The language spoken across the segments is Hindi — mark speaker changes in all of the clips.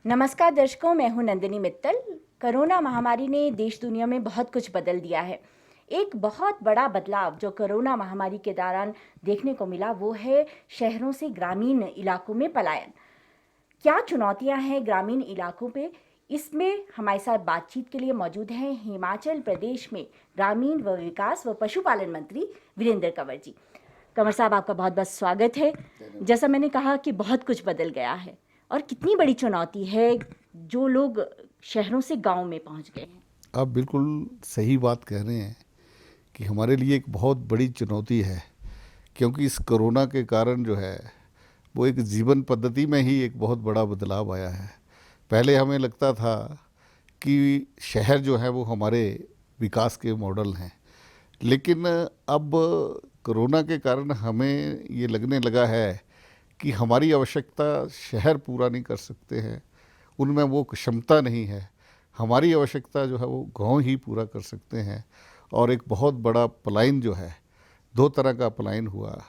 Speaker 1: नमस्कार दर्शकों, मैं हूं नंदिनी मित्तल। कोरोना महामारी ने देश दुनिया में बहुत कुछ बदल दिया है। एक बहुत बड़ा बदलाव जो कोरोना महामारी के दौरान देखने को मिला वो है शहरों से ग्रामीण इलाकों में पलायन। क्या चुनौतियां हैं ग्रामीण इलाकों पे, इसमें हमारे साथ बातचीत के लिए मौजूद हैं हिमाचल प्रदेश में ग्रामीण व विकास व पशुपालन मंत्री वीरेंद्र कंवर जी। कंवर साहब, आपका बहुत बहुत स्वागत है। जैसा मैंने कहा कि बहुत कुछ बदल गया है और कितनी बड़ी चुनौती है जो लोग शहरों से गांव में पहुंच गए हैं।
Speaker 2: आप बिल्कुल सही बात कह रहे हैं कि हमारे लिए एक बहुत बड़ी चुनौती है, क्योंकि इस कोरोना के कारण जो है वो एक जीवन पद्धति में ही एक बहुत बड़ा बदलाव आया है। पहले हमें लगता था कि शहर जो है वो हमारे विकास के मॉडल हैं, लेकिन अब कोरोना के कारण हमें ये लगने लगा है कि हमारी आवश्यकता शहर पूरा नहीं कर सकते हैं, उनमें वो क्षमता नहीं है। हमारी आवश्यकता जो है वो गांव ही पूरा कर सकते हैं। और एक बहुत बड़ा पलायन जो है, दो तरह का पलायन हुआ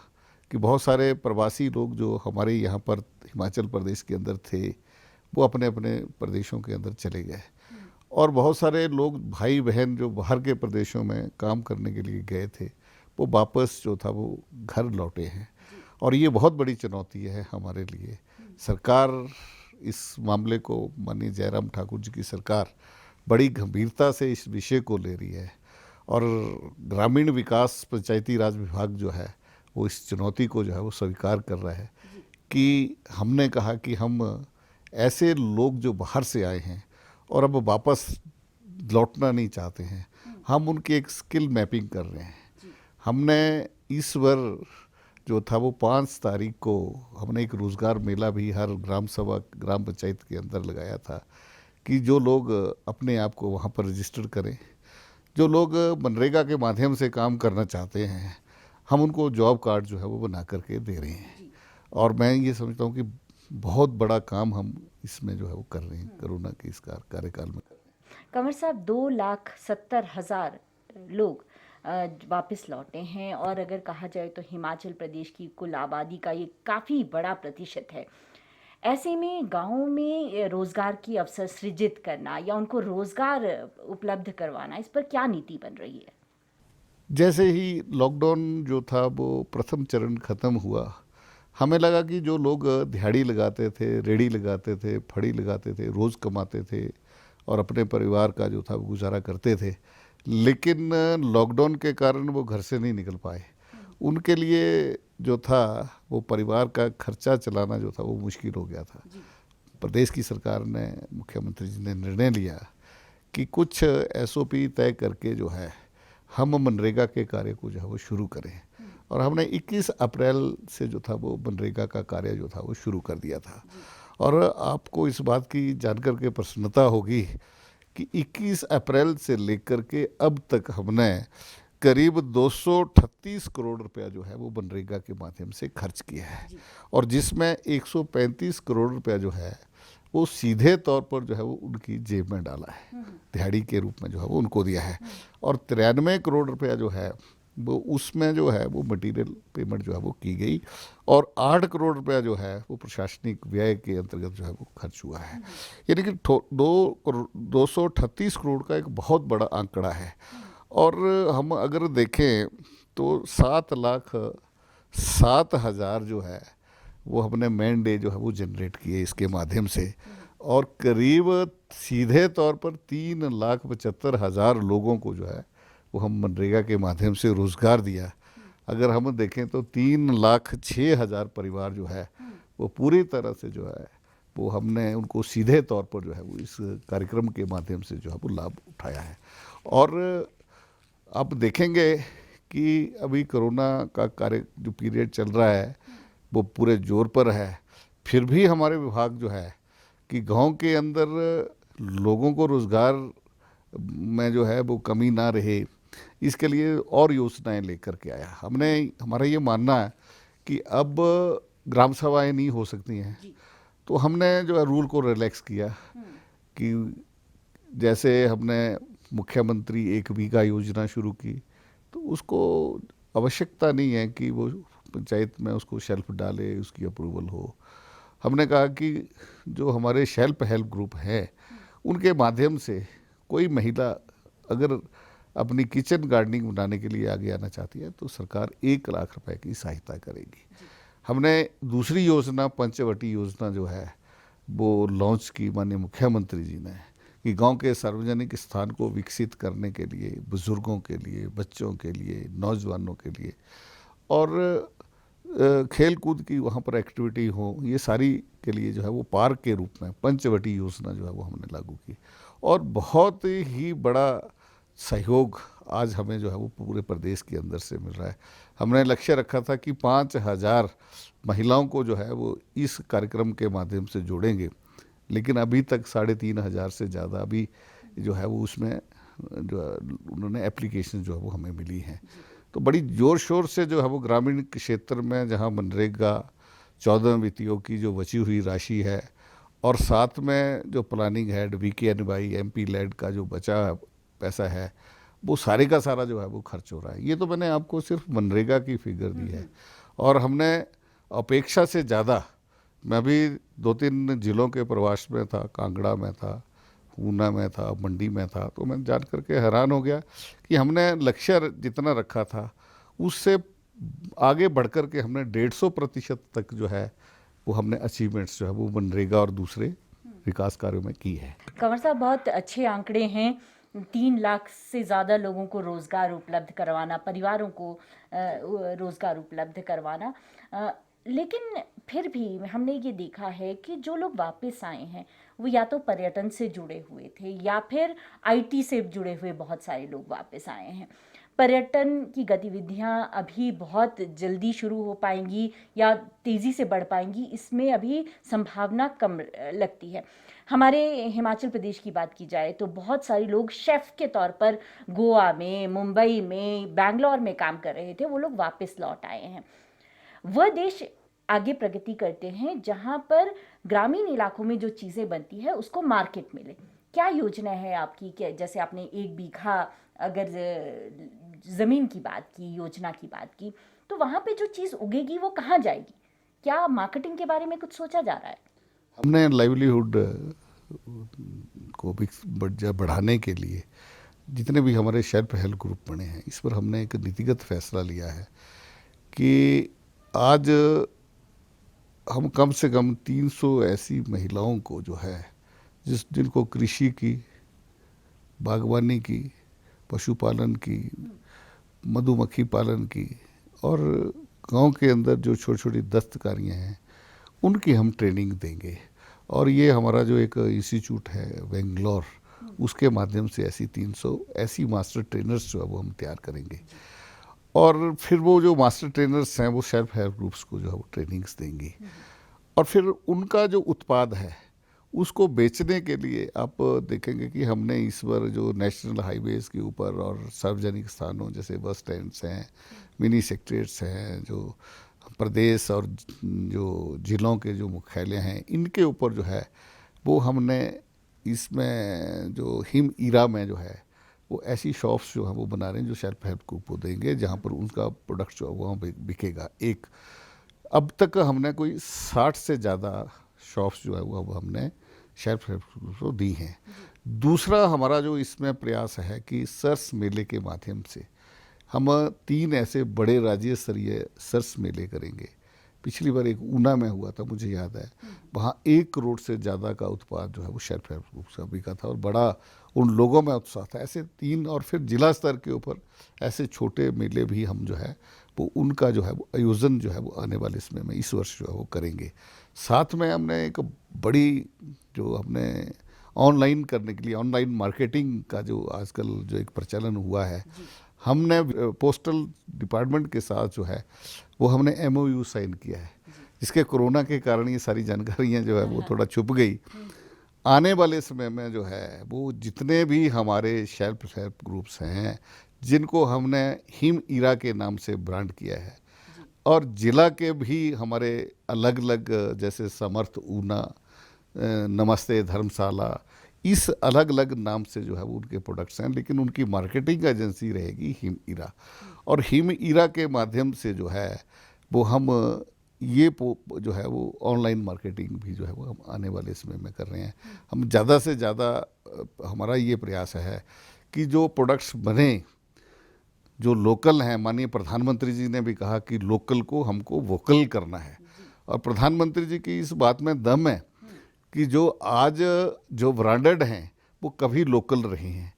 Speaker 2: कि बहुत सारे प्रवासी लोग जो हमारे यहाँ पर हिमाचल प्रदेश के अंदर थे वो अपने अपने प्रदेशों के अंदर चले गए, और बहुत सारे लोग भाई बहन जो बाहर के प्रदेशों में काम करने के लिए गए थे वो वापस जो था वो घर लौटे हैं। और ये बहुत बड़ी चुनौती है हमारे लिए। सरकार इस मामले को, माननीय जयराम ठाकुर जी की सरकार बड़ी गंभीरता से इस विषय को ले रही है, और ग्रामीण विकास पंचायती राज विभाग जो है वो इस चुनौती को जो है वो स्वीकार कर रहा है कि हमने कहा कि हम ऐसे लोग जो बाहर से आए हैं और अब वापस लौटना नहीं चाहते हैं, हम उनकी एक स्किल मैपिंग कर रहे हैं। हमने इस बार जो था वो 5 तारीख को हमने एक रोज़गार मेला भी हर ग्राम सभा ग्राम पंचायत के अंदर लगाया था कि जो लोग अपने आप को वहाँ पर रजिस्टर करें, जो लोग मनरेगा के माध्यम से काम करना चाहते हैं, हम उनको जॉब कार्ड जो है वो बना करके दे रहे हैं। और मैं ये समझता हूँ कि बहुत बड़ा काम हम इसमें जो है वो कर रहे हैं, कोरोना के इस कार्यकाल में कर रहे हैं।
Speaker 1: कंवर साहब, 2,70,000 लोग वापस लौटे हैं और अगर कहा जाए तो हिमाचल प्रदेश की कुल आबादी का ये काफ़ी बड़ा प्रतिशत है। ऐसे में गाँव में रोज़गार की अवसर सृजित करना या उनको रोज़गार उपलब्ध करवाना, इस पर क्या नीति बन रही है?
Speaker 2: जैसे ही लॉकडाउन जो था वो प्रथम चरण ख़त्म हुआ, हमें लगा कि जो लोग दिहाड़ी लगाते थे, रेड़ी लगाते थे, फड़ी लगाते थे, रोज़ कमाते थे और अपने परिवार का जो था वो गुजारा करते थे, लेकिन लॉकडाउन के कारण वो घर से नहीं निकल पाए। उनके लिए जो था वो परिवार का खर्चा चलाना जो था वो मुश्किल हो गया था। प्रदेश की सरकार ने, मुख्यमंत्री जी ने निर्णय लिया कि कुछ एसओपी तय करके जो है हम मनरेगा के कार्य को जो है वो शुरू करें, और हमने 21 अप्रैल से जो था वो मनरेगा का कार्य जो था वो शुरू कर दिया था। और आपको इस बात की जानकर के प्रसन्नता होगी कि 21 अप्रैल से लेकर के अब तक हमने करीब 238 करोड़ रुपया जो है वो मनरेगा के माध्यम से खर्च किया है, और जिसमें 135 करोड़ रुपया जो है वो सीधे तौर पर जो है वो उनकी जेब में डाला है, दिहाड़ी के रूप में जो है वो उनको दिया है। और 93 करोड़ रुपया जो है वो उसमें जो है वो मटेरियल पेमेंट जो है वो की गई, और 8 करोड़ रुपया जो है वो प्रशासनिक व्यय के अंतर्गत जो है वो खर्च हुआ है। यानी कि 238 करोड़ का एक बहुत बड़ा आंकड़ा है। और हम अगर देखें तो 7,07,000 जो है वो हमने मैन डे जो है वो जनरेट किए इसके माध्यम से, और करीब सीधे तौर पर 3,75,000 लोगों को जो है वो हम मनरेगा के माध्यम से रोज़गार दिया। अगर हम देखें तो 3,06,000 परिवार जो है वो पूरी तरह से जो है वो हमने उनको सीधे तौर पर जो है वो इस कार्यक्रम के माध्यम से जो है वो लाभ उठाया है। और आप देखेंगे कि अभी कोरोना का कार्य जो पीरियड चल रहा है वो पूरे जोर पर है, फिर भी हमारे विभाग जो है कि गांव के अंदर लोगों को रोज़गार में जो है वो कमी ना रहे, इसके लिए और योजनाएं लेकर के आया। हमारा ये मानना है कि अब ग्राम सभाएं नहीं हो सकती हैं, तो हमने जो है रूल को रिलैक्स किया कि जैसे हमने मुख्यमंत्री एक बीघा योजना शुरू की, तो उसको आवश्यकता नहीं है कि वो पंचायत में उसको शेल्फ डाले, उसकी अप्रूवल हो। हमने कहा कि जो हमारे सेल्फ हेल्प ग्रुप हैं उनके माध्यम से कोई महिला अगर अपनी किचन गार्डनिंग बनाने के लिए आगे आना चाहती है तो सरकार 1 लाख रुपए की सहायता करेगी। हमने दूसरी योजना पंचवटी योजना जो है वो लॉन्च की माननीय मुख्यमंत्री जी ने कि गांव के सार्वजनिक स्थान को विकसित करने के लिए, बुजुर्गों के लिए, बच्चों के लिए, नौजवानों के लिए और खेल कूद की वहाँ पर एक्टिविटी हो, ये सारी के लिए जो है वो पार्क के रूप में पंचवटी योजना जो है वो हमने लागू की और बहुत ही बड़ा सहयोग आज हमें जो है वो पूरे प्रदेश के अंदर से मिल रहा है। हमने लक्ष्य रखा था कि 5,000 महिलाओं को जो है वो इस कार्यक्रम के माध्यम से जोड़ेंगे, लेकिन अभी तक 3,500 से ज़्यादा अभी जो है वो उसमें जो उन्होंने एप्लीकेशन जो है वो हमें मिली हैं। तो बड़ी ज़ोर शोर से जो है वो ग्रामीण क्षेत्र में जहाँ मनरेगा 14 वित्तियों की जो बची हुई राशि है और साथ में जो planning head VKNY MP led का जो बचा पैसा है वो सारे का सारा जो है वो खर्च हो रहा है। ये तो मैंने आपको सिर्फ मनरेगा की फिगर दी है और हमने अपेक्षा से ज़्यादा, मैं भी 2-3 जिलों के प्रवास में था, कांगड़ा में था, ऊना में था, मंडी में था, तो मैं जान करके हैरान हो गया कि हमने लक्ष्य जितना रखा था उससे आगे बढ़ कर के हमने 150% तक जो है वो हमने अचीवमेंट्स जो है वो मनरेगा और दूसरे विकास कार्यों में की है।
Speaker 1: कंवर साहब, बहुत अच्छे आंकड़े हैं। 3 लाख से ज़्यादा लोगों को रोज़गार उपलब्ध करवाना, परिवारों को रोज़गार उपलब्ध करवाना, लेकिन फिर भी हमने ये देखा है कि जो लोग वापस आए हैं वो या तो पर्यटन से जुड़े हुए थे या फिर IT से जुड़े हुए बहुत सारे लोग वापस आए हैं। पर्यटन की गतिविधियां अभी बहुत जल्दी शुरू हो पाएंगी या तेज़ी से बढ़ पाएंगी, इसमें अभी संभावना कम लगती है। हमारे हिमाचल प्रदेश की बात की जाए तो बहुत सारे लोग शेफ़ के तौर पर गोवा में, मुंबई में, बैंगलोर में काम कर रहे थे, वो लोग वापस लौट आए हैं। वह देश आगे प्रगति करते हैं जहां पर ग्रामीण इलाकों में जो चीज़ें बनती है उसको मार्केट मिले। क्या योजना है आपकी? कि जैसे आपने 1 बीघा अगर ज़मीन की बात की, योजना की बात की, तो वहाँ पे जो चीज़ उगेगी वो कहाँ जाएगी? क्या मार्केटिंग के बारे में कुछ सोचा जा रहा है?
Speaker 2: हमने लाइवलीहुड को भी बढ़ाने के लिए जितने भी हमारे सेल्फ हेल्प ग्रुप बने हैं इस पर हमने एक नीतिगत फैसला लिया है कि आज हम कम से कम 300 ऐसी महिलाओं को जो है जिनको कृषि की, बागवानी की, पशुपालन की, मधुमक्खी पालन की और गांव के अंदर जो छोटी छोटी दस्तकारियाँ हैं उनकी हम ट्रेनिंग देंगे। और ये हमारा जो एक इंस्टीट्यूट है बेंगलोर, उसके माध्यम से ऐसी 300 ऐसी मास्टर ट्रेनर्स जो है वो हम तैयार करेंगे और फिर वो जो मास्टर ट्रेनर्स हैं वो सेल्फ हेल्प ग्रुप्स को जो है वो ट्रेनिंग्स देंगी और फिर उनका जो उत्पाद है उसको बेचने के लिए आप देखेंगे कि हमने इस बार जो नेशनल हाईवेज के ऊपर और सार्वजनिक स्थानों जैसे बस स्टैंड्स हैं, मिनी सेक्रेटरीट्स हैं, जो प्रदेश और जो जिलों के जो मुख्यालय हैं, इनके ऊपर जो है वो हमने इसमें जो हिम ईरा में जो है वो ऐसी शॉप्स जो है वो बना रहे हैं जो सेल्फ हेल्प ग्रुप को देंगे जहाँ पर उनका प्रोडक्ट जो है वो बिकेगा। एक अब तक हमने कोई 60 से ज़्यादा शॉप्स जो है वो हमने सेल्फ हेल्प ग्रुप को दी हैं। दूसरा हमारा जो इसमें प्रयास है कि सरस मेले के माध्यम से हम 3 ऐसे बड़े राज्य स्तरीय सरस मेले करेंगे। पिछली बार एक ऊना में हुआ था, मुझे याद है, वहाँ 1 करोड़ से ज़्यादा का उत्पाद जो है वो सेल्फ हेल्प ग्रुप से बिका था और बड़ा उन लोगों में उत्साह था। ऐसे 3 और फिर जिला स्तर के ऊपर ऐसे छोटे मेले भी हम जो है वो उनका जो है वो आयोजन जो है वो आने वाले समय में इस वर्ष जो है वो करेंगे। साथ में हमने एक बड़ी जो हमने ऑनलाइन करने के लिए ऑनलाइन मार्केटिंग का जो आजकल जो एक प्रचलन हुआ है, हमने पोस्टल डिपार्टमेंट के साथ जो है वो हमने MOU साइन किया है, जिसके कोरोना के कारण ये सारी जानकारियाँ जो है वो थोड़ा छुप गई। आने वाले समय में जो है वो जितने भी हमारे सेल्फ हेल्प ग्रुप्स हैं जिनको हमने हिम ईरा के नाम से ब्रांड किया है और जिला के भी हमारे अलग अलग जैसे समर्थ ऊना, नमस्ते धर्मशाला, इस अलग अलग नाम से जो है वो उनके प्रोडक्ट्स हैं, लेकिन उनकी मार्केटिंग एजेंसी रहेगी हिम ईरा। और हिम ईरा के माध्यम से जो है वो हम ये जो है वो ऑनलाइन मार्केटिंग भी जो है वो हम आने वाले समय में कर रहे हैं। हम ज़्यादा से ज़्यादा हमारा ये प्रयास है कि जो प्रोडक्ट्स बने जो लोकल हैं, माननीय प्रधानमंत्री जी ने भी कहा कि लोकल को हमको वोकल करना है, और प्रधानमंत्री जी की इस बात में दम है कि जो आज जो ब्रांडेड हैं वो कभी लोकल रहे हैं।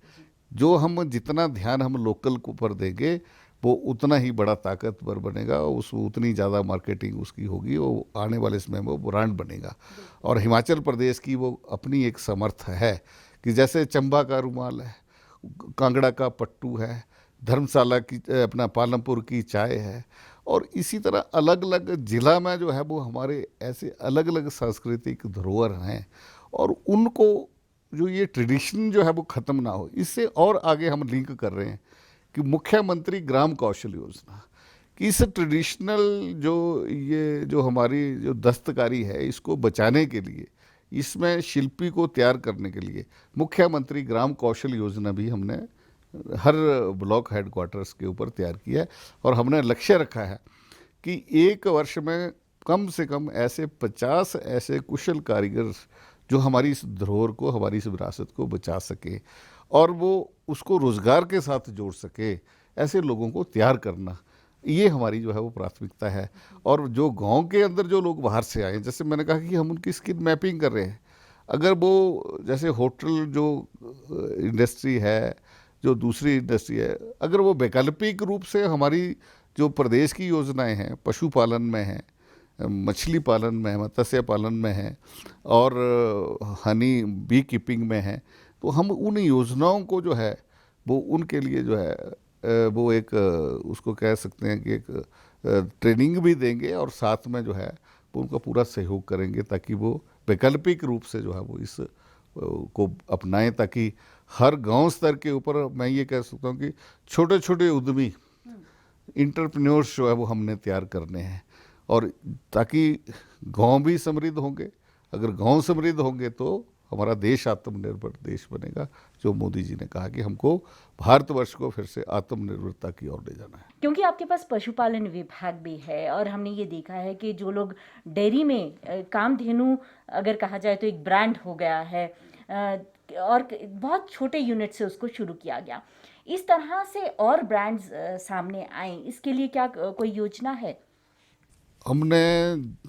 Speaker 2: जो हम जितना ध्यान हम लोकल को पर देंगे वो उतना ही बड़ा ताकतवर बनेगा, उस उतनी ज़्यादा मार्केटिंग उसकी होगी, वो आने वाले समय में वो ब्रांड बनेगा। और हिमाचल प्रदेश की वो अपनी एक समर्थ है कि जैसे चंबा का रुमाल है, कांगड़ा का पट्टू है, धर्मशाला की अपना पालमपुर की चाय है, और इसी तरह अलग अलग जिला में जो है वो हमारे ऐसे अलग अलग सांस्कृतिक धरोहर हैं, और उनको जो ये ट्रेडिशन जो है वो ख़त्म ना हो, इससे और आगे हम लिंक कर रहे हैं कि मुख्यमंत्री ग्राम कौशल योजना कि इस ट्रेडिशनल जो ये जो हमारी जो दस्तकारी है इसको बचाने के लिए, इसमें शिल्पी को तैयार करने के लिए मुख्यमंत्री ग्राम कौशल योजना भी हमने हर ब्लॉक हेडक्वार्टर्स के ऊपर तैयार किया है। और हमने लक्ष्य रखा है कि एक वर्ष में कम से कम ऐसे 50 ऐसे कुशल कारीगर जो हमारी इस धरोहर को, हमारी इस विरासत को बचा सके और वो उसको रोज़गार के साथ जोड़ सके, ऐसे लोगों को तैयार करना, ये हमारी जो है वो प्राथमिकता है। और जो गांव के अंदर जो लोग बाहर से आए, जैसे मैंने कहा कि हम उनकी स्किल मैपिंग कर रहे हैं। अगर वो जैसे होटल जो इंडस्ट्री है, जो दूसरी इंडस्ट्री है, अगर वो वैकल्पिक रूप से हमारी जो प्रदेश की योजनाएं हैं, पशुपालन में हैं, मछली पालन में है, मत्स्य पालन में है, और हनी बी कीपिंग में है, तो हम उन योजनाओं को जो है वो उनके लिए जो है वो एक उसको कह सकते हैं कि एक ट्रेनिंग भी देंगे, और साथ में जो है वो उनका पूरा सहयोग करेंगे ताकि वो वैकल्पिक रूप से जो है वो इस को अपनाएं, ताकि हर गांव स्तर के ऊपर मैं ये कह सकता हूँ कि छोटे छोटे उद्यमी इंटरप्रेन्योर्स जो है वो हमने तैयार करने हैं, और ताकि गांव भी समृद्ध होंगे। अगर गांव समृद्ध होंगे तो हमारा देश आत्मनिर्भर देश बनेगा, जो मोदी जी ने कहा कि हमको भारतवर्ष को फिर से आत्मनिर्भरता की ओर ले जाना है।
Speaker 1: क्योंकि आपके पास पशुपालन विभाग भी है, और हमने ये देखा है कि जो लोग डेयरी में कामधेनु अगर कहा जाए तो एक ब्रांड हो गया है, और बहुत छोटे यूनिट से उसको शुरू किया गया। इस तरह से और ब्रांड्स सामने आए, इसके लिए क्या कोई योजना है?
Speaker 2: हमने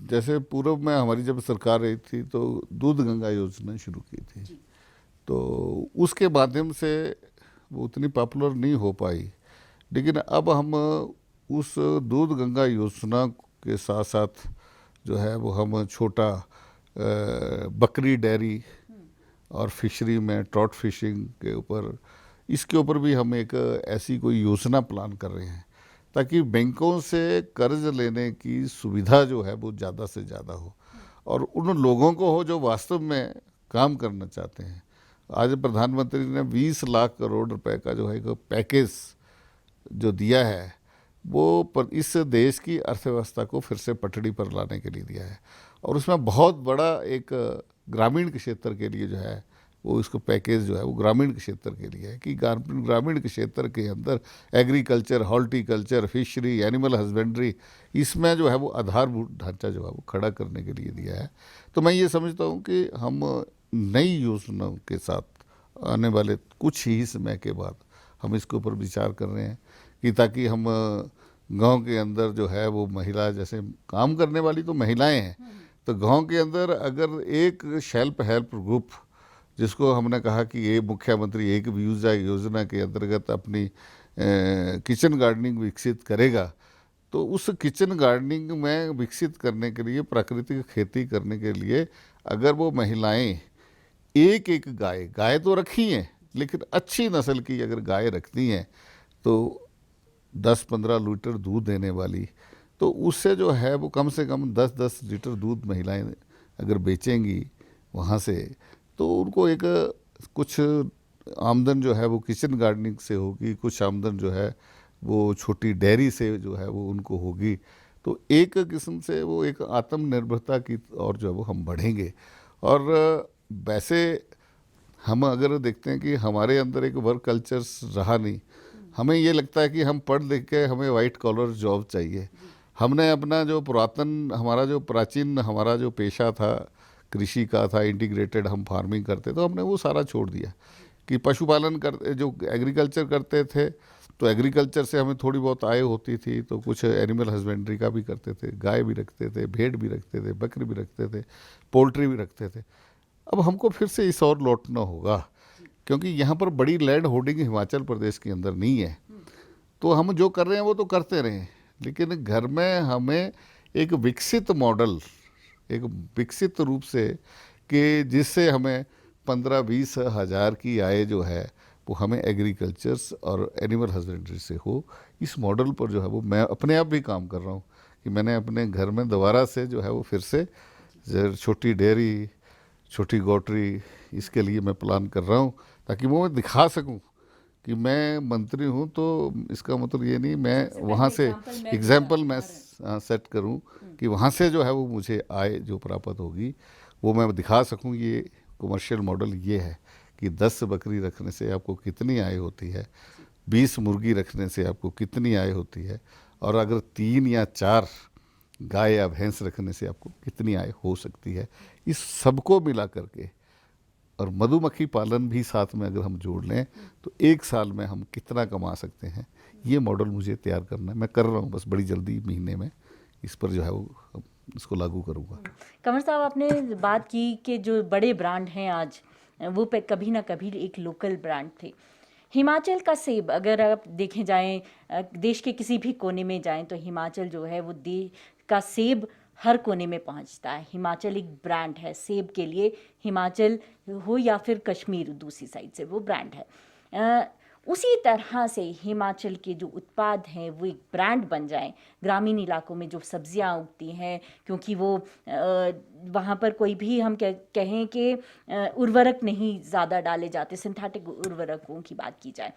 Speaker 2: जैसे पूर्व में हमारी जब सरकार रही थी तो दूध गंगा योजना शुरू की थी, तो उसके माध्यम से वो उतनी पॉपुलर नहीं हो पाई, लेकिन अब हम उस दूध गंगा योजना के साथ साथ जो है वो हम छोटा बकरी डेयरी और फिशरी में ट्रॉट फिशिंग के ऊपर, इसके ऊपर भी हम एक ऐसी कोई योजना प्लान कर रहे हैं ताकि बैंकों से कर्ज लेने की सुविधा जो है वो ज़्यादा से ज़्यादा हो, और उन लोगों को हो जो वास्तव में काम करना चाहते हैं। आज प्रधानमंत्री ने 20 लाख करोड़ रुपए का जो है एक पैकेज जो दिया है, वो इस देश की अर्थव्यवस्था को फिर से पटड़ी पर लाने के लिए दिया है, और उसमें बहुत बड़ा एक ग्रामीण क्षेत्र के लिए जो है वो इसको पैकेज जो है वो ग्रामीण क्षेत्र के लिए है कि ग्रामीण क्षेत्र के अंदर agriculture, horticulture, fishery, animal husbandry, इसमें जो है वो आधारभूत ढांचा जो है वो खड़ा करने के लिए दिया है। तो मैं ये समझता हूँ कि हम नई योजनाओं के साथ आने वाले कुछ ही समय के बाद हम इसके ऊपर विचार कर रहे हैं कि ताकि हम गांव के अंदर जो है वो महिला, जैसे काम करने वाली तो महिलाएं हैं, तो गांव के अंदर अगर एक सेल्फ हेल्प ग्रुप, जिसको हमने कहा कि ये मुख्यमंत्री एक व्यूजा योजना के अंतर्गत अपनी किचन गार्डनिंग विकसित करेगा, तो उस किचन गार्डनिंग में विकसित करने के लिए, प्राकृतिक खेती करने के लिए, अगर वो महिलाएं एक एक गाय तो रखी हैं, लेकिन अच्छी नस्ल की अगर गाय रखती हैं तो 10-15 लीटर दूध देने वाली, तो उससे जो है वो कम से कम 10-10 लीटर दूध महिलाएं अगर बेचेंगी वहाँ से, तो उनको एक कुछ आमदन जो है वो किचन गार्डनिंग से होगी, कुछ आमदन जो है वो छोटी डेयरी से जो है वो उनको होगी। तो एक किस्म से वो एक आत्मनिर्भरता की ओर जो है वो हम बढ़ेंगे। और वैसे हम अगर देखते हैं कि हमारे अंदर एक वर्क कल्चर रहा नहीं, हमें ये लगता है कि हम पढ़ लिख के हमें वाइट कॉलर जॉब चाहिए, हमने अपना जो पुरातन हमारा जो प्राचीन हमारा जो पेशा था कृषि का था, इंटीग्रेटेड हम फार्मिंग करते, तो हमने वो सारा छोड़ दिया कि पशुपालन कर जो एग्रीकल्चर करते थे, तो एग्रीकल्चर से हमें थोड़ी बहुत आय होती थी, तो कुछ एनिमल हस्बेंड्री का भी करते थे, गाय भी रखते थे, भेड़ भी रखते थे, बकरी भी रखते थे, पोल्ट्री भी रखते थे। अब हमको फिर से इस और लौटना होगा, क्योंकि यहाँ पर बड़ी लैंड होल्डिंग हिमाचल प्रदेश के अंदर नहीं है। तो हम जो कर रहे हैं वो तो करते रहें, लेकिन घर में हमें एक विकसित मॉडल, एक विकसित रूप से कि जिससे हमें 15-20 हज़ार की आय जो है वो हमें एग्रीकल्चर्स और एनिमल हस्बेंड्री से हो, इस मॉडल पर जो है वो मैं अपने आप भी काम कर रहा हूँ कि मैंने अपने घर में दोबारा से जो है वो फिर से छोटी डेयरी, छोटी गौटरी, इसके लिए मैं प्लान कर रहा हूँ, ताकि वो मैं दिखा सकूँ कि मैं मंत्री हूँ। तो इसका मतलब ये नहीं मैं वहाँ से एग्जाम्पल मैं सेट करूँ कि वहाँ से जो है वो मुझे आय जो प्राप्त होगी वो मैं दिखा सकूँ। ये कमर्शियल मॉडल ये है कि 10 बकरी रखने से आपको कितनी आय होती है, 20 मुर्गी रखने से आपको कितनी आय होती है, और अगर 3 या 4 गाय या भैंस रखने से आपको कितनी आय हो सकती है। इस सबको मिला करके और मधुमक्खी पालन भी साथ में अगर हम जोड़ लें तो 1 साल में हम कितना कमा सकते हैं, ये मॉडल मुझे तैयार करना है। मैं कर रहा हूँ, बस बड़ी जल्दी महीने में इस पर जो है वो इसको लागू करूँगा।
Speaker 1: कंवर साहब, आपने बात की कि जो बड़े ब्रांड हैं आज, वो पे कभी ना कभी एक लोकल ब्रांड थे। हिमाचल का सेब अगर आप देखें जाएं, देश के किसी भी कोने में जाएं तो हिमाचल जो है वो देश का सेब हर कोने में पहुंचता है। हिमाचल एक ब्रांड है सेब के लिए, हिमाचल हो या फिर कश्मीर दूसरी साइड से, वो ब्रांड है। उसी तरह से हिमाचल के जो उत्पाद हैं वो एक ब्रांड बन जाएं। ग्रामीण इलाकों में जो सब्जियां उगती हैं, क्योंकि वो वहाँ पर कोई भी हम कहें कि उर्वरक नहीं ज़्यादा डाले जाते, सिंथेटिक उर्वरकों की बात की जाए,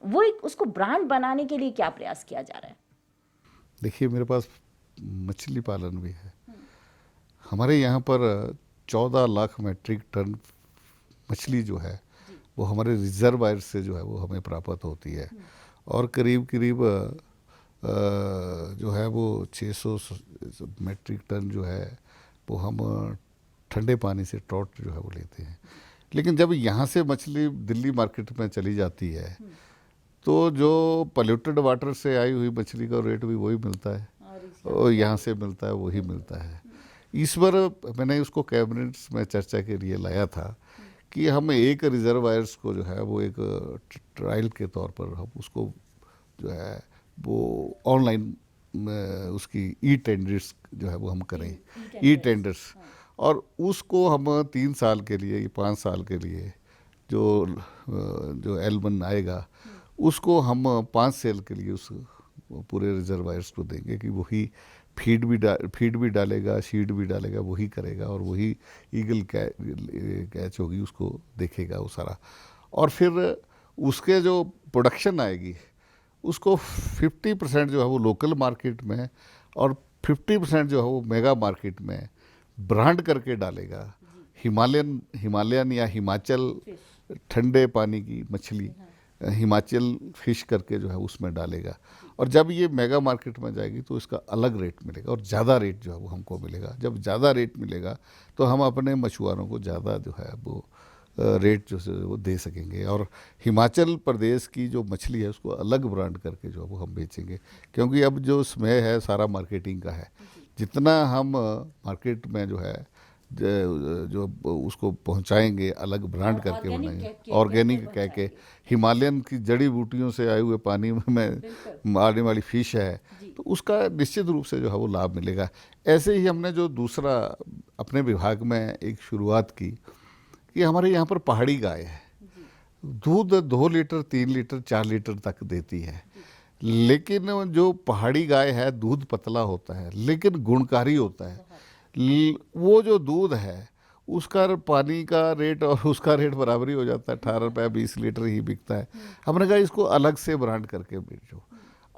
Speaker 1: वो एक उसको ब्रांड बनाने के लिए क्या प्रयास किया जा रहा है?
Speaker 2: देखिए, मेरे पास मछली पालन भी है। हमारे यहाँ पर 14 लाख मैट्रिक टन मछली जो है वो हमारे रिजर्वायर से जो है वो हमें प्राप्त होती है, और करीब करीब जो है वो 600 मैट्रिक टन जो है वो हम ठंडे पानी से ट्रॉट जो है वो लेते हैं। लेकिन जब यहाँ से मछली दिल्ली मार्केट में चली जाती है तो जो पोल्यूटेड वाटर से आई हुई मछली का रेट भी वही मिलता है और यहाँ से मिलता है वही मिलता है। इस बार मैंने उसको कैबिनेट में चर्चा के लिए लाया था कि हम एक रिजर्वायर्स को जो है वो एक ट्रायल के तौर पर हम उसको जो है वो ऑनलाइन उसकी ई टेंडर्स जो है वो हम करें, ई टेंडर्स, और उसको हम 3 साल के लिए 5 साल के लिए जो L1 आएगा उसको हम 5 साल के लिए उस पूरे रिजर्वायर्स को देंगे कि वही फीड भी डालेगा, सीड भी डालेगा, वही करेगा, और वही ईगल कैच होगी उसको देखेगा वो सारा। और फिर उसके जो प्रोडक्शन आएगी उसको 50% जो है वो लोकल मार्केट में और 50% जो है वो मेगा मार्केट में ब्रांड करके डालेगा। हिमालयन या हिमाचल ठंडे पानी की मछली, हिमाचल फिश करके जो है उसमें डालेगा, और जब ये मेगा मार्केट में जाएगी तो इसका अलग रेट मिलेगा और ज़्यादा रेट जो है वो हमको मिलेगा। जब ज़्यादा रेट मिलेगा तो हम अपने मछुआरों को ज़्यादा जो है वो रेट जो है वो दे सकेंगे, और हिमाचल प्रदेश की जो मछली है उसको अलग ब्रांड करके जो है वो हम बेचेंगे। क्योंकि अब जो समय है सारा मार्केटिंग का है, जितना हम मार्केट में जो है जो उसको पहुंचाएंगे अलग ब्रांड करके बनाएंगे, ऑर्गेनिक कह के, हिमालयन की जड़ी बूटियों से आए हुए पानी में आने वाली फिश है, तो उसका निश्चित रूप से जो है वो लाभ मिलेगा। ऐसे ही हमने जो दूसरा अपने विभाग में एक शुरुआत की कि हमारे यहाँ पर पहाड़ी गाय है, दूध 2 लीटर 3 लीटर 4 लीटर तक देती है, लेकिन जो पहाड़ी गाय है दूध पतला होता है लेकिन गुणकारी होता है। वो जो दूध है उसका पानी का रेट और उसका रेट बराबरी हो जाता है, 18 रुपये 20 लीटर ही बिकता है। हमने कहा इसको अलग से ब्रांड करके बेचो।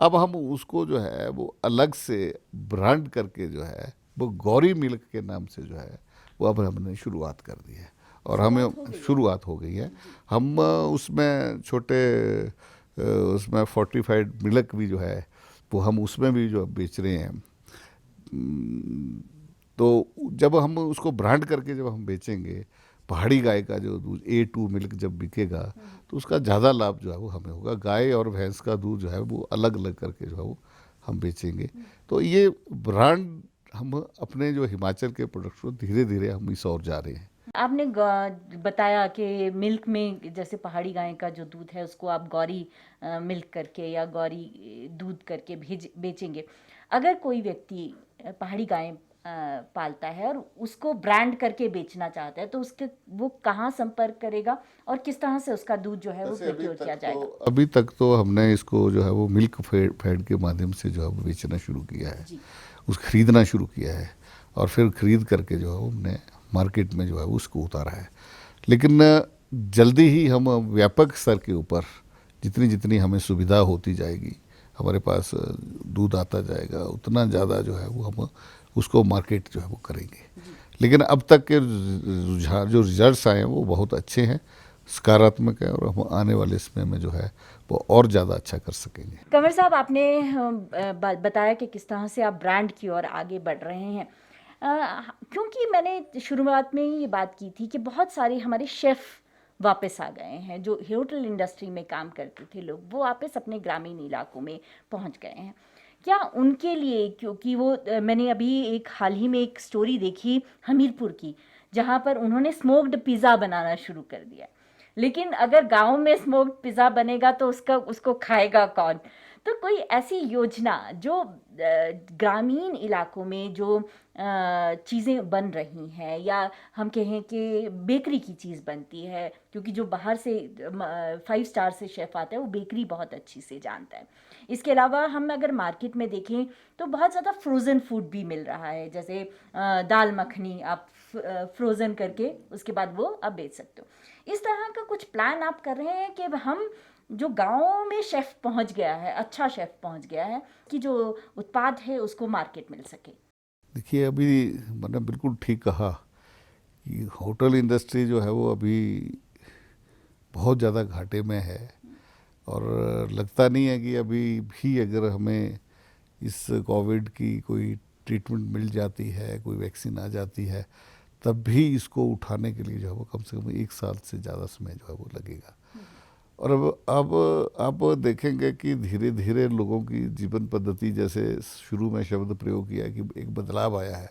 Speaker 2: अब हम उसको जो है वो अलग से ब्रांड करके जो है वो गौरी मिल्क के नाम से जो है वो अब हमने शुरुआत कर दी है, और हमें शुरुआत हो गई है। हम उसमें छोटे उसमें फोर्टिफाइड मिल्क भी जो है वो हम उसमें भी जो बेच रहे हैं। तो जब हम उसको ब्रांड करके जब हम बेचेंगे, पहाड़ी गाय का जो दूध A2 मिल्क जब बिकेगा तो उसका ज़्यादा लाभ जो है वो हमें होगा। गाय और भैंस का दूध जो है वो अलग अलग करके जो है वो हम बेचेंगे। तो ये ब्रांड हम अपने जो हिमाचल के प्रोडक्ट्स को धीरे धीरे हम इस ओर जा रहे हैं।
Speaker 1: आपने बताया कि मिल्क में जैसे पहाड़ी गाय का जो दूध है उसको आप गौरी मिल्क करके या गौरी दूध करके भेज बेचेंगे। अगर कोई व्यक्ति पहाड़ी गाय पालता है और उसको ब्रांड करके बेचना चाहता है तो उसके वो कहाँ संपर्क करेगा और किस तरह से उसका दूध जो है वो
Speaker 2: वैसे
Speaker 1: प्रोक्योर किया जाएगा?
Speaker 2: अभी तक तो हमने इसको जो है वो मिल्क फेड के माध्यम से जो है वो बेचना शुरू किया है,
Speaker 1: जी।
Speaker 2: उस खरीदना शुरू किया है और फिर खरीद करके जो है वो हमने मार्केट में जो है वो उसको उतारा है। लेकिन जल्दी ही हम व्यापक स्तर के ऊपर जितनी जितनी हमें सुविधा होती जाएगी, हमारे पास दूध आता जाएगा, उतना ज़्यादा जो है वो हम उसको मार्केट जो है वो करेंगे। लेकिन अब तक के रुझान जो रिजल्ट्स आए हैं वो बहुत अच्छे हैं, सकारात्मक है और हम आने वाले समय में जो है वो और ज़्यादा अच्छा कर सकेंगे।
Speaker 1: कंवर साहब, आपने बताया कि किस तरह से आप ब्रांड की ओर आगे बढ़ रहे हैं। क्योंकि मैंने शुरुआत में ही ये बात की थी कि बहुत सारे हमारे शेफ़ वापस आ गए हैं, जो होटल इंडस्ट्री में काम करते थे लोग, वो वापस अपने ग्रामीण इलाकों में पहुंच गए हैं। क्या उनके लिए, क्योंकि वो मैंने अभी एक हाल ही में एक स्टोरी देखी हमीरपुर की, जहाँ पर उन्होंने स्मोक्ड पिज़्ज़ा बनाना शुरू कर दिया। लेकिन अगर गांव में स्मोक्ड पिज़्ज़ा बनेगा तो उसको खाएगा कौन? तो कोई ऐसी योजना जो ग्रामीण इलाकों में जो चीज़ें बन रही हैं, या हम कहें कि बेकरी की चीज़ बनती है, क्योंकि जो बाहर से 5 स्टार से शेफ़ आता है वो बेकरी बहुत अच्छी से जानता है। इसके अलावा हम अगर मार्केट में देखें तो बहुत ज़्यादा फ्रोज़न फूड भी मिल रहा है, जैसे दाल मखनी आप फ्रोज़न करके उसके बाद वो आप बेच सकते हो। इस तरह का कुछ प्लान आप कर रहे हैं कि हम जो गाँव में शेफ़ पहुंच गया है, अच्छा शेफ़ पहुंच गया है, कि जो उत्पाद है उसको मार्केट मिल सके?
Speaker 2: देखिए, अभी मैंने बिल्कुल ठीक कहा कि होटल इंडस्ट्री जो है वो अभी बहुत ज़्यादा घाटे में है और लगता नहीं है कि अभी भी अगर हमें इस कोविड की कोई ट्रीटमेंट मिल जाती है, कोई वैक्सीन आ जाती है, तब भी इसको उठाने के लिए जो है वो कम से कम 1 साल से ज़्यादा समय जो है वो लगेगा। और अब आप देखेंगे कि धीरे धीरे लोगों की जीवन पद्धति, जैसे शुरू में शब्द प्रयोग किया कि एक बदलाव आया है,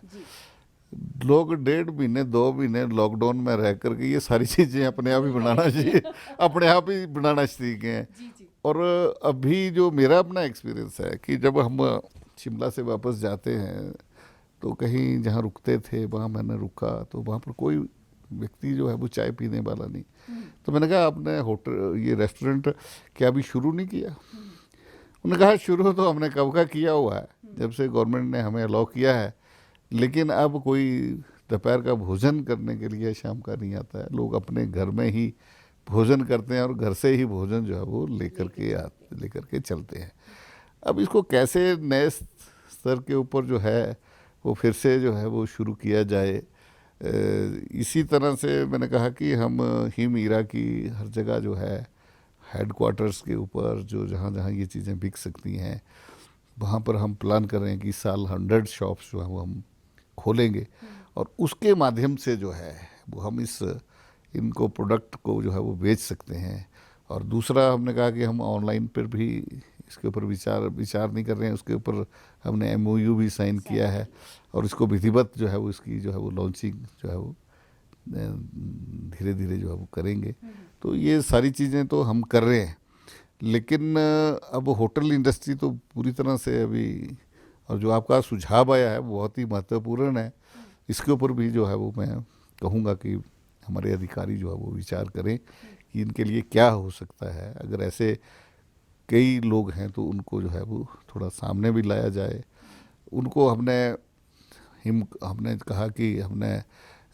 Speaker 2: लोग 1.5 महीने 2 महीने लॉकडाउन में रह करके ये सारी चीज़ें अपने आप ही बनाना चाहिए, अपने आप ही बनाना सीखे हैं। और अभी जो मेरा अपना एक्सपीरियंस है कि जब हम शिमला से वापस जाते हैं तो कहीं जहाँ रुकते थे वहाँ मैंने रुका तो वहाँ पर कोई व्यक्ति जो है वो चाय पीने वाला नहीं। तो मैंने कहा, आपने होटल ये रेस्टोरेंट क्या अभी शुरू नहीं किया? उन्होंने कहा, शुरू तो हमने कब का किया हुआ है, जब से गवर्नमेंट ने हमें अलाउ किया है, लेकिन अब कोई दोपहर का भोजन करने के लिए शाम का नहीं आता है। लोग अपने घर में ही भोजन करते हैं और घर से ही भोजन जो है वो लेकर के चलते हैं। अब इसको कैसे नए स्तर के ऊपर जो है वो फिर से जो है वो शुरू किया जाए, इसी तरह से मैंने कहा कि हम हिम ईरा की हर जगह जो है हेडक्वार्टर्स के ऊपर जो जहाँ जहाँ ये चीज़ें बिक सकती हैं वहाँ पर हम प्लान कर रहे हैं कि इस साल 100 शॉप्स जो है वो हम खोलेंगे और उसके माध्यम से जो है वो हम इनको प्रोडक्ट को जो है वो बेच सकते हैं। और दूसरा हमने कहा कि हम ऑनलाइन पर भी इसके ऊपर विचार नहीं कर रहे हैं, उसके ऊपर हमने MOU भी साइन किया है और इसको विधिवत जो है वो इसकी जो है वो लॉन्चिंग जो है वो धीरे धीरे जो है वो करेंगे। तो ये सारी चीज़ें तो हम कर रहे हैं, लेकिन अब होटल इंडस्ट्री तो पूरी तरह से अभी, और जो आपका सुझाव आया है वो बहुत ही महत्वपूर्ण है, इसके ऊपर भी जो है वो मैं कहूँगा कि हमारे अधिकारी जो है वो विचार करें कि इनके लिए क्या हो सकता है। अगर ऐसे कई लोग हैं तो उनको जो है वो थोड़ा सामने भी लाया जाए। उनको हमने कहा कि हमने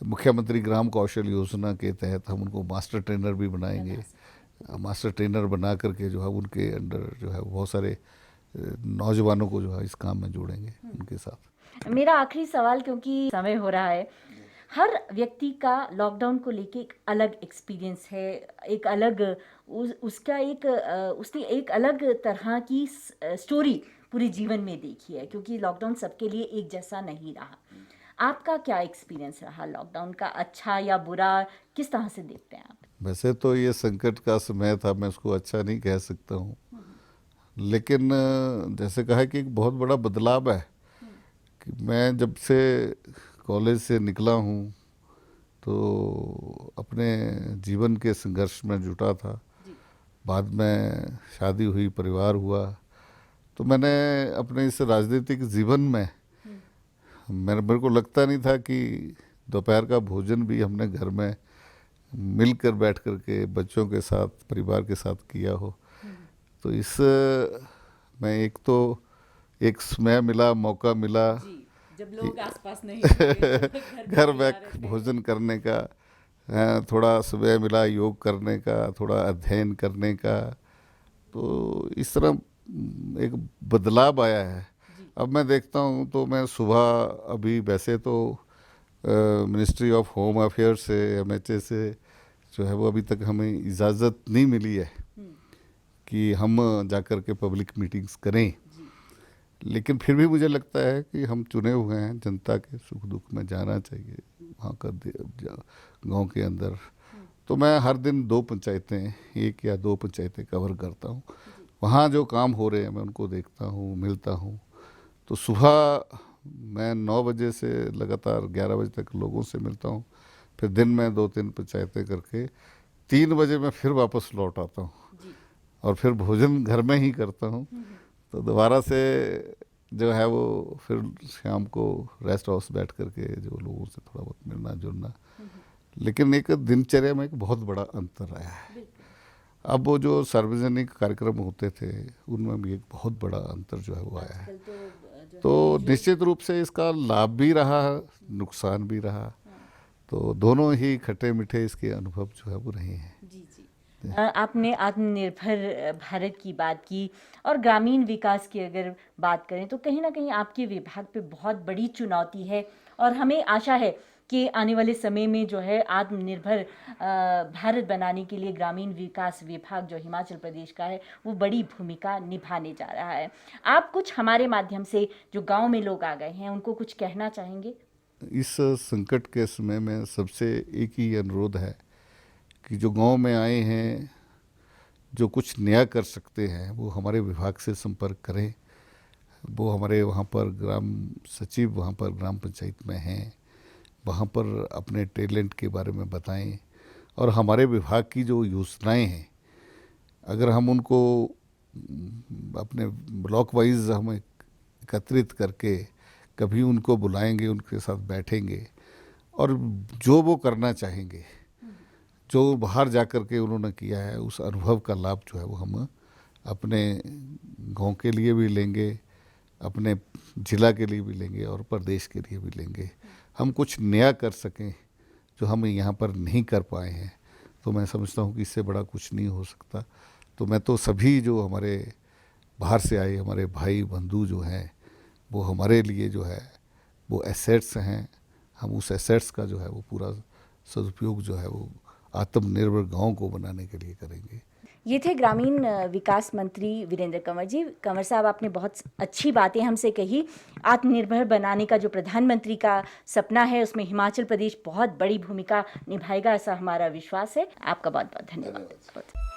Speaker 2: मुख्यमंत्री ग्राम कौशल योजना के तहत हम उनको मास्टर ट्रेनर भी बनाएंगे। मास्टर ट्रेनर बना करके जो है उनके अंडर जो है बहुत सारे नौजवानों को जो है इस काम में जोड़ेंगे उनके साथ।
Speaker 1: मेरा आखिरी सवाल, क्योंकि समय हो रहा है, हर व्यक्ति का लॉकडाउन को लेके एक अलग एक्सपीरियंस है, एक अलग उसका एक उसने एक अलग तरह की स्टोरी पूरे जीवन में देखी है, क्योंकि लॉकडाउन सबके लिए एक जैसा नहीं रहा। आपका क्या एक्सपीरियंस रहा लॉकडाउन का, अच्छा या बुरा, किस तरह से देखते हैं आप?
Speaker 2: वैसे तो ये संकट का समय था, मैं उसको अच्छा नहीं कह सकता हूँ, लेकिन जैसे कहा कि एक बहुत बड़ा बदलाव है कि मैं जब से कॉलेज से निकला हूँ तो अपने जीवन के संघर्ष में जुटा था। बाद में शादी हुई, परिवार हुआ, तो मैंने अपने इस राजनीतिक जीवन में मेरे को लगता नहीं था कि दोपहर का भोजन भी हमने घर में मिलकर बैठ कर के बच्चों के साथ, परिवार के साथ किया हो। तो इस में एक समय मिला, मौका मिला
Speaker 1: जब लोग आसपास नहीं होते, तो
Speaker 2: घर बैठ भोजन करने का, थोड़ा समय मिला योग करने का, थोड़ा अध्ययन करने का। तो इस तरह एक बदलाव आया है। अब मैं देखता हूँ तो मैं सुबह, अभी वैसे तो मिनिस्ट्री ऑफ होम अफेयर्स से, MHA से जो है वो अभी तक हमें इजाज़त नहीं मिली है कि हम जाकर के पब्लिक मीटिंग्स करें, लेकिन फिर भी मुझे लगता है कि हम चुने हुए हैं, जनता के सुख दुख में जाना चाहिए वहाँ का गांव के अंदर। तो मैं हर दिन 2 पंचायतें, 1 या 2 पंचायतें कवर करता हूँ। वहाँ जो काम हो रहे हैं मैं उनको देखता हूँ, मिलता हूँ। तो सुबह मैं 9 बजे से लगातार 11 बजे तक लोगों से मिलता हूँ, फिर दिन में 2-3 पंचायतें करके 3 बजे मैं फिर वापस लौट आता हूँ और फिर भोजन घर में ही करता हूँ। तो दोबारा से जो है वो फिर शाम को रेस्ट हाउस बैठ करके जो लोगों से थोड़ा बहुत मिलना जुलना। लेकिन एक दिनचर्या में एक बहुत बड़ा अंतर आया है। अब वो जो सार्वजनिक कार्यक्रम होते थे उनमें भी एक बहुत बड़ा अंतर जो है वो आया है। तो निश्चित रूप से इसका लाभ भी रहा, नुकसान भी रहा। तो दोनों ही खट्टे मीठे इसके अनुभव जो है वो रहे हैं।
Speaker 1: आपने आत्मनिर्भर भारत की बात की और ग्रामीण विकास की अगर बात करें तो कहीं ना कहीं आपके विभाग पे बहुत बड़ी चुनौती है, और हमें आशा है कि आने वाले समय में जो है आत्मनिर्भर भारत बनाने के लिए ग्रामीण विकास विभाग जो हिमाचल प्रदेश का है वो बड़ी भूमिका निभाने जा रहा है। आप कुछ हमारे माध्यम से, जो गांव में लोग आ गए हैं, उनको कुछ कहना चाहेंगे?
Speaker 2: इस संकट के समय में सबसे एक ही अनुरोध है कि जो गांव में आए हैं, जो कुछ नया कर सकते हैं, वो हमारे विभाग से संपर्क करें। वो हमारे वहाँ पर ग्राम सचिव वहाँ पर ग्राम पंचायत में हैं, वहाँ पर अपने टैलेंट के बारे में बताएं। और हमारे विभाग की जो योजनाएं हैं, अगर हम उनको अपने ब्लॉक वाइज हम एकत्रित करके कभी उनको बुलाएंगे, उनके साथ बैठेंगे और जो वो करना चाहेंगे, जो बाहर जा कर के उन्होंने किया है, उस अनुभव का लाभ जो है वो हम अपने गांव के लिए भी लेंगे, अपने जिला के लिए भी लेंगे और प्रदेश के लिए भी लेंगे। हम कुछ नया कर सकें जो हम यहाँ पर नहीं कर पाए हैं, तो मैं समझता हूँ कि इससे बड़ा कुछ नहीं हो सकता। तो मैं तो सभी जो हमारे बाहर से आए हमारे भाई बंधु जो हैं, वो हमारे लिए जो है वो एसेट्स हैं। हम उस एसेट्स का जो है वो पूरा सदुपयोग जो है वो आत्मनिर्भर गांव को बनाने के लिए करेंगे।
Speaker 1: ये थे ग्रामीण विकास मंत्री वीरेंद्र कंवर जी। कंवर साहब, आपने बहुत अच्छी बातें हमसे कही। आत्मनिर्भर बनाने का जो प्रधानमंत्री का सपना है उसमें हिमाचल प्रदेश बहुत बड़ी भूमिका निभाएगा, ऐसा हमारा विश्वास है। आपका बहुत बहुत धन्यवाद।